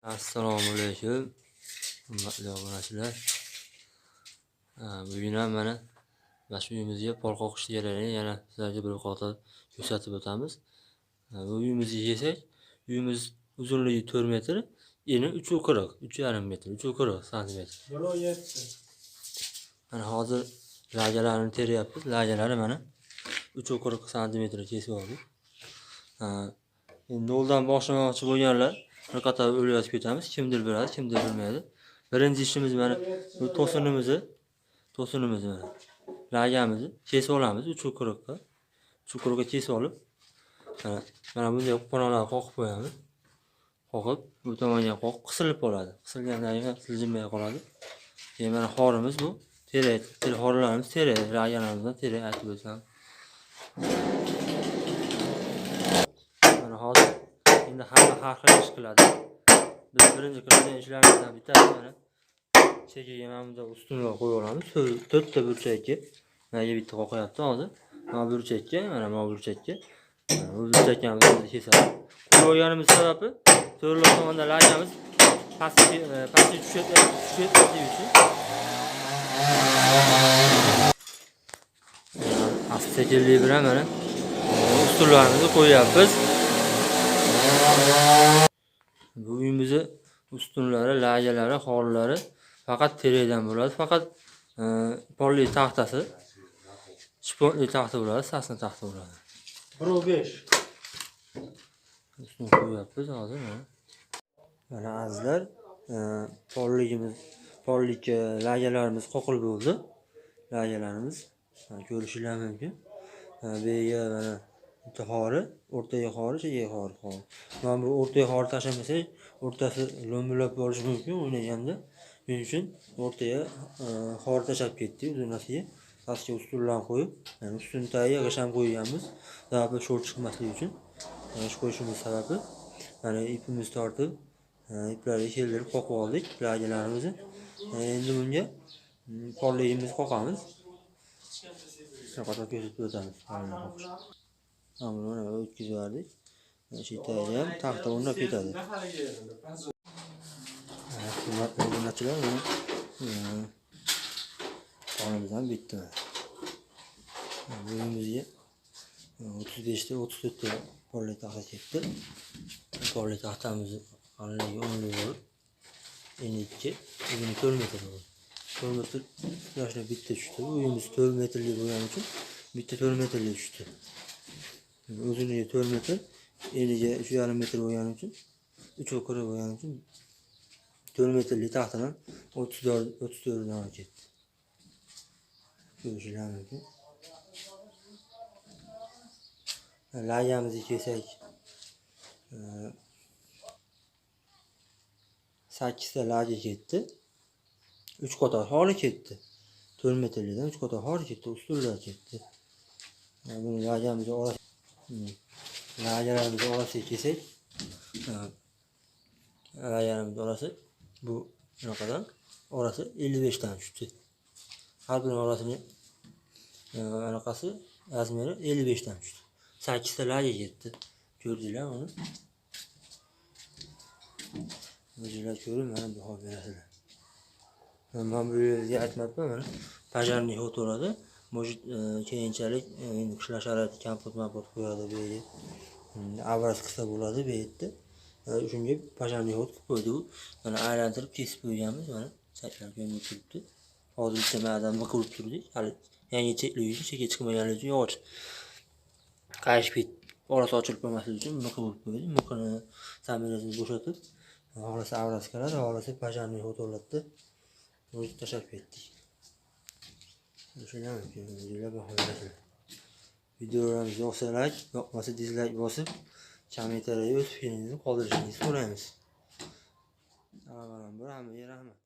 Assalomu alaykum. Hurmatli obunachilar. Bugun ham mana shu uyimizga pol qoqish kerakligini yana sizlarga bir qator ko'rsatib o'tamiz. Bu uyimizga kelsak, uyimiz uzunligi 4 metr, eni 3,40, 3,5 metr, 3,40 santimetr. Mana hozir lajalarni teryapmiz. Lajalari mana 3,40 santimetr kesib oldik. Endi noldan boshlamoqchi bo'lganlar bir qator o'rgatib ketamiz. Kimdir biladi, kimdir bilmaydi. Birinchi ishimiz mana bu to'sinimizni mana lagamizni kesib olamiz 3,40 ga. 3,40 ga kesib olib, mana bunday qo'noqlarni qoqib qo'yamiz. Qoqib, bu tomonga qoqib qisilib qoladi. Qisilgandan keyin siljimay qoladi. Keyin mana xorimiz bu. Xorlarimiz terak, lagalarimizdan terak aytib o'tsam. Mana hozir endi hamma har xil ish qiladi. Biz birinchi qiladigan ishlarimizdan bittasi mana chekiga mana bunda ustunlar qo'yib olamiz. 4 ta burchakka. Mana bitta qoqyapti hozir. Mana burchakka, mana bu burchakka. Bu burchakamizni kesamiz. Qo'yganimiz sababi to'rtloq tomonda lagamiz pastga tushayotganligi uchun. Asta-sekinlik bilan mana ustunlarimizni qo'yapmiz. Bu uyimizni ustunlari, lajalari, xorlari faqat terakdan bo'ladi. Faqat polli taxtasi, shpotli taxta bo'ladi, sasna taxta bo'ladi. 1,5. Ustun qo'yapmiz hozir mana. Mana azizlar, pollik lajalarimiz qoqilib bo'ldi. Lajalarimiz ko'rishinglar mumkin. Bu yerga mana bitta xori, o'rtaga xori, chegaga xori. Mana bu o'rtaga xori tashlamasak, o'rtasi lo'mbillab bo'lishi mumkin o'ynaganda. Shuning uchun o'rtaga xori tashlab ketdik uzunasiga. Pastga ustunlarni qo'yib, ustun tagiga g'asham qo'yganmiz. Sababi sho'r chiqmasligi uchun. Shu qo'yishimiz sababi mana ipimizni tortib, iplarni keltirib qoqib oldik lajalarimizni. Endi bunga polligimizni qoqamiz. Faqat ko'rsatib o'tamiz. Mana o'tkazib yubordik. Shu tagiga ham taxta o'rnab ketadi. Hurmatli obunachilar, qonimiz ham bitdi. Bu uyimizga 35 ta 34 ta polli taxta ketdi. Polli taxtamizni qalinligi 10 bo'lib, endi 2, uzuni 4 metr bo'ldi. 4 metr yoshlar bitta tushdi. Bu uyimiz 4 metrlik bo'lgani uchun bitta 4 metrlik tushdi. Uzunligi 4 metr, eniga 3,5 metr bo'lgani uchun 3,40 bo'lgani uchun 4 metrlik taxtadan 34 dan ketdi. Ko'rishinglar mumkin. Lagamizga kelsak, 8 ta laga ketdi. 3 qator xori ketdi. 4 metrlikdan 3 qator xori ketdi, ustunlar ketdi. Buni lagalarimiz orasiga kelsak, lagarimiz orasi bu bunaqadan orasi 55 dan tushdi. Har bir orasini anaqasi razmeri 55 dan tushdi. 8 ta laga ketdi. Ko'rdinglar uni? O'zinglar ko'rib, mana bu hol berasizlar. Men bu yerga aytmayapman, mana pajarniy hot bo'ladi. Может, keyinchalik endi qishloq sharoiti kampot qo'yadi bu yerga. Avraz qilsa bo'ladi bu yerda. Shunga pajarniy hot qilib qo'ydi. Mana aylantirib kesib qo'yganmiz, mana chaklar ko'rinib turibdi. Hozir bitta ma'dan qilib turdik. Hali yangi cheklik uchun, chekka chiqmaganligi uchun yog'och qayishib ketdi. Orasi ochilib qolmasligi uchun buni qilib qo'ydik. Buni zamirasini bo'shatib, orasi avraz qiladi, orasi pajarniy hot bo'ladi. Buni tashlab ketdik. Shunday videolarimiz yoqsa like, yoqmasa dislike bosib, kommentariya o'z fikringizni qoldirishingizni so'raymiz. Rahmat.